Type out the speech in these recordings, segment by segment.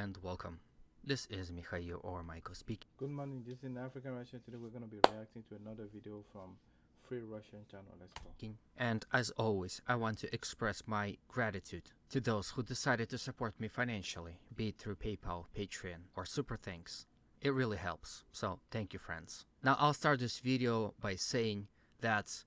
and welcome. This is Mikhail or Michael speaking. Good morning, this is African Russian. Today we're going to be reacting to another video from Free Russian channel. Let's go. And as always, I want to express my gratitude to those who decided to support me financially, be it through PayPal, Patreon, or Super Thanks. It really helps, so thank you, friends. Now I'll start this video by saying that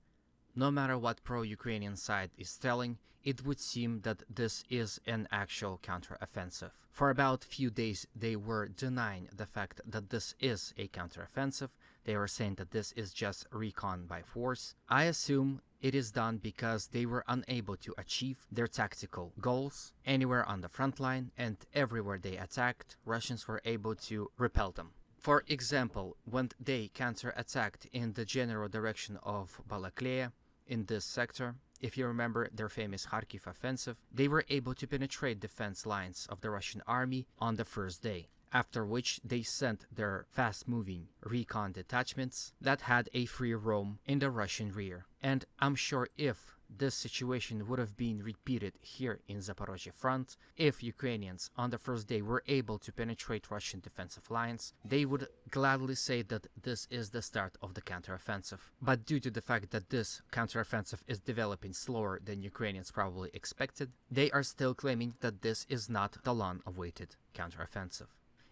no matter what pro-Ukrainian side is telling, it would seem that this is an actual counteroffensive. For about few days, they were denying the fact that this is a counteroffensive. They were saying that this is just recon by force. I assume it is done because they were unable to achieve their tactical goals anywhere on the front line, and everywhere they attacked, Russians were able to repel them. For example, when they counter-attacked in the general direction of Balakleya, in this sector, if you remember their famous Kharkiv offensive, they were able to penetrate defense lines of the Russian army on the first day, after which they sent their fast-moving recon detachments that had a free roam in the Russian rear. And I'm sure if this situation would have been repeated here in Zaporozhye front, if Ukrainians on the first day were able to penetrate Russian defensive lines, they would gladly say that this is the start of the counteroffensive. But due to the fact that this counteroffensive is developing slower than Ukrainians probably expected, they are still claiming that this is not the long-awaited counteroffensive.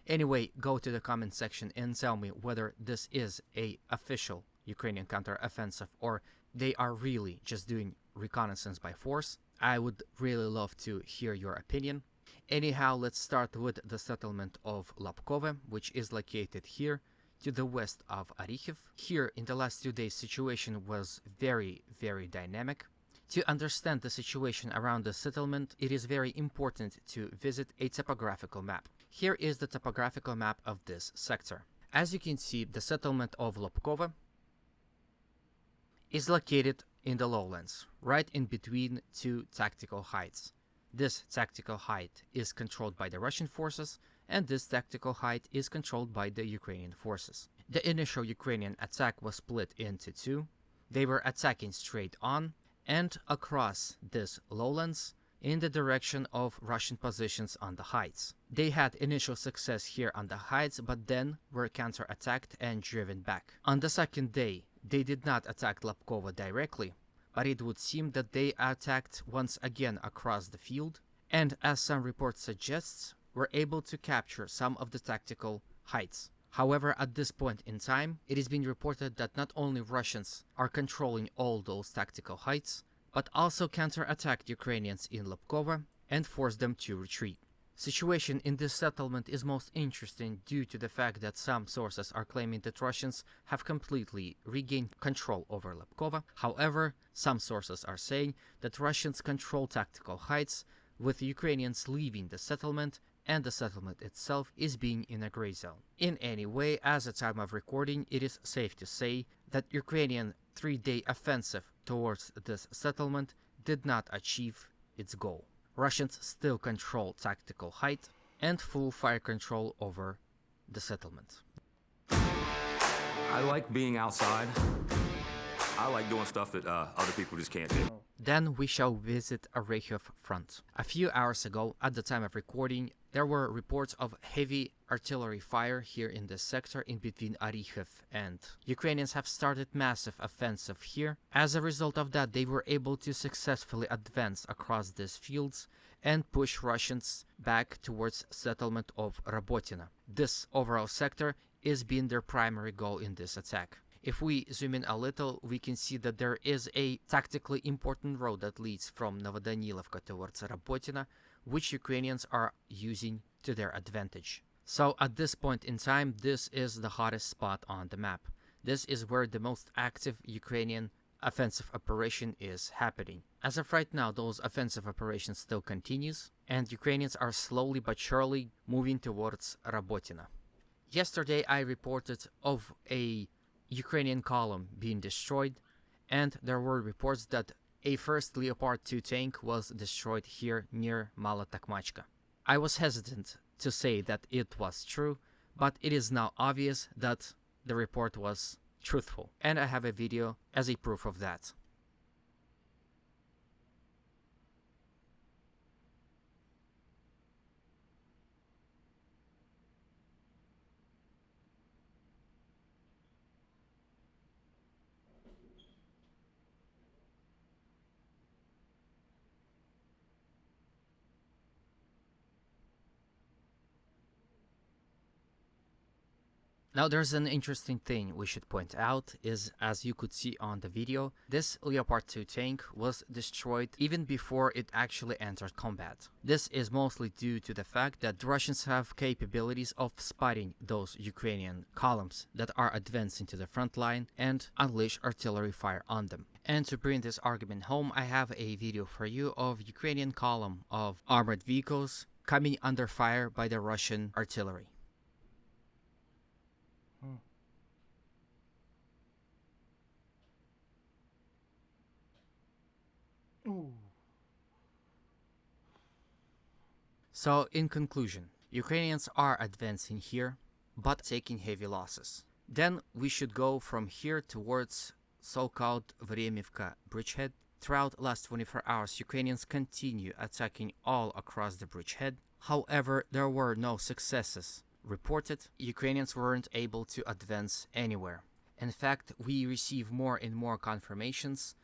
Anyway, go to the comment section and tell me whether this is a official Ukrainian counteroffensive or they are really just doing reconnaissance by force. I would really love to hear your opinion. Anyhow, let's start with the settlement of Lapkove, which is located here to the west of Orikhiv. Here in the last 2 days, situation was very dynamic. To understand the situation around the settlement, it is very important to visit a topographical map. Here is the topographical map of this sector. As you can see, the settlement of Lapkove is located in the lowlands, right in between two tactical heights. This tactical height is controlled by the Russian forces, and this tactical height is controlled by the Ukrainian forces. The initial Ukrainian attack was split into two. They were attacking straight on and across this lowlands in the direction of Russian positions on the heights. They had initial success here on the heights, but then were counter-attacked and driven back. On the second day, they did not attack Lapkova directly, but it would seem that they attacked once again across the field, and as some reports suggests, were able to capture some of the tactical heights. However, at this point in time, it is being reported that not only Russians are controlling all those tactical heights, but also counter-attacked Ukrainians in Lapkova and forced them to retreat. Situation in this settlement is most interesting due to the fact that some sources are claiming that Russians have completely regained control over Lapkova. However, some sources are saying that Russians control tactical heights, with Ukrainians leaving the settlement, and the settlement itself is being in a gray zone. In any way, as a time of recording, it is safe to say that Ukrainian 3-day offensive towards this settlement did not achieve its goal. Russians still control tactical height and full fire control over the settlement. I like being outside. I like doing stuff that other people just can't do. Then we shall visit Orikhiv front. A few hours ago, at the time of recording, there were reports of heavy artillery fire here in this sector in between Orikhiv and Ukrainians have started massive offensive here. As a result of that, they were able to successfully advance across these fields and push Russians back towards settlement of Rabotina. This overall sector is being their primary goal in this attack. If we zoom in a little, we can see that there is a tactically important road that leads from Novodanilovka towards Rabotina, which Ukrainians are using to their advantage. So at this point in time, this is the hottest spot on the map. This is where the most active Ukrainian offensive operation is happening. As of right now, those offensive operations still continues, and Ukrainians are slowly but surely moving towards Rabotina. Yesterday, I reported of a Ukrainian column being destroyed, and there were reports that a first Leopard 2 tank was destroyed here near Mala Takmachka. I was hesitant to say that it was true, but it is now obvious that the report was truthful, and I have a video as a proof of that. Now there's an interesting thing we should point out is, as you could see on the video, this Leopard 2 tank was destroyed even before it actually entered combat. This is mostly due to the fact that the Russians have capabilities of spotting those Ukrainian columns that are advancing to the front line and unleash artillery fire on them. And to bring this argument home, I have a video for you of Ukrainian column of armored vehicles coming under fire by the Russian artillery. Ooh. So, in conclusion, Ukrainians are advancing here, but taking heavy losses. Then we should go from here towards so-called Vremivka bridgehead. Throughout last 24 hours, Ukrainians continue attacking all across the bridgehead. However, there were no successes reported. Ukrainians weren't able to advance anywhere. In fact, we receive more and more confirmations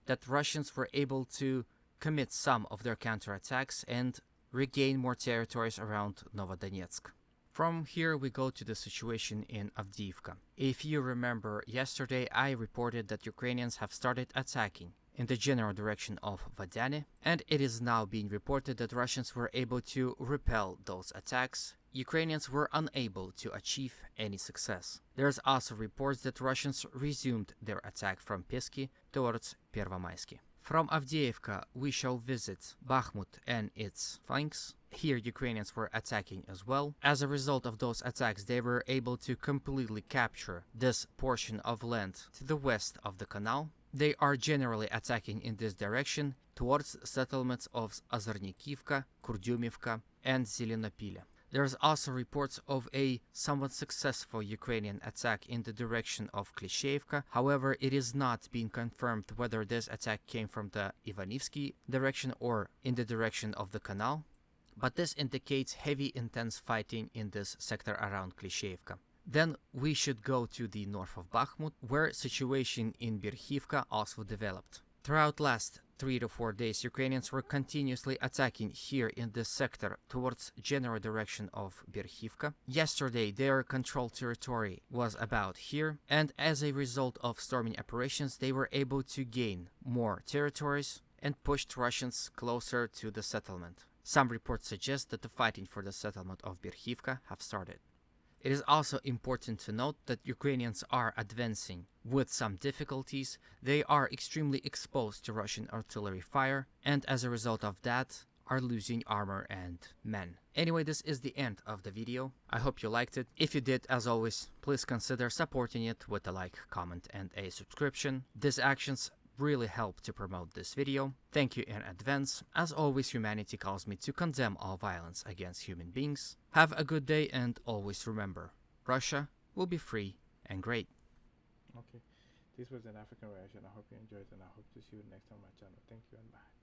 that Russians were able to commit some of their counterattacks and regain more territories around Novodonetsk. From here we go to the situation in Avdiivka. If you remember, yesterday I reported that Ukrainians have started attacking in the general direction of Vadyane, and it is now being reported that Russians were able to repel those attacks. Ukrainians were unable to achieve any success. There's also reports that Russians resumed their attack from Pesky towards Pervomaisky. From Avdiivka, we shall visit Bakhmut and its flanks. Here Ukrainians were attacking as well. As a result of those attacks, they were able to completely capture this portion of land to the west of the canal. They are generally attacking in this direction towards settlements of Ozornikivka, Kurdyumivka, and Zelenopilya. There's also reports of a somewhat successful Ukrainian attack in the direction of Klishevka. However, it is not being confirmed whether this attack came from the Ivanivsky direction or in the direction of the canal. But this indicates heavy intense fighting in this sector around Klishevka. Then we should go to the north of Bakhmut, where situation in Berhivka also developed. Throughout last 3 to 4 days, Ukrainians were continuously attacking here in this sector towards general direction of Berhivka. Yesterday, their controlled territory was about here, and as a result of storming operations, they were able to gain more territories and pushed Russians closer to the settlement. Some reports suggest that the fighting for the settlement of Berhivka have started. It is also important to note that Ukrainians are advancing with some difficulties. They are extremely exposed to Russian artillery fire, and as a result of that, are losing armor and men. Anyway, this is the end of the video. I hope you liked it. If you did, as always, please consider supporting it with a like, comment, and a subscription. These actions really help to promote this video. Thank you in advance. As always, humanity calls me to condemn all violence against human beings. Have a good day, and always remember, Russia will be free and great. Okay, this was an African reaction. I hope you enjoyed it, and I hope to see you next time on my channel. Thank you and bye.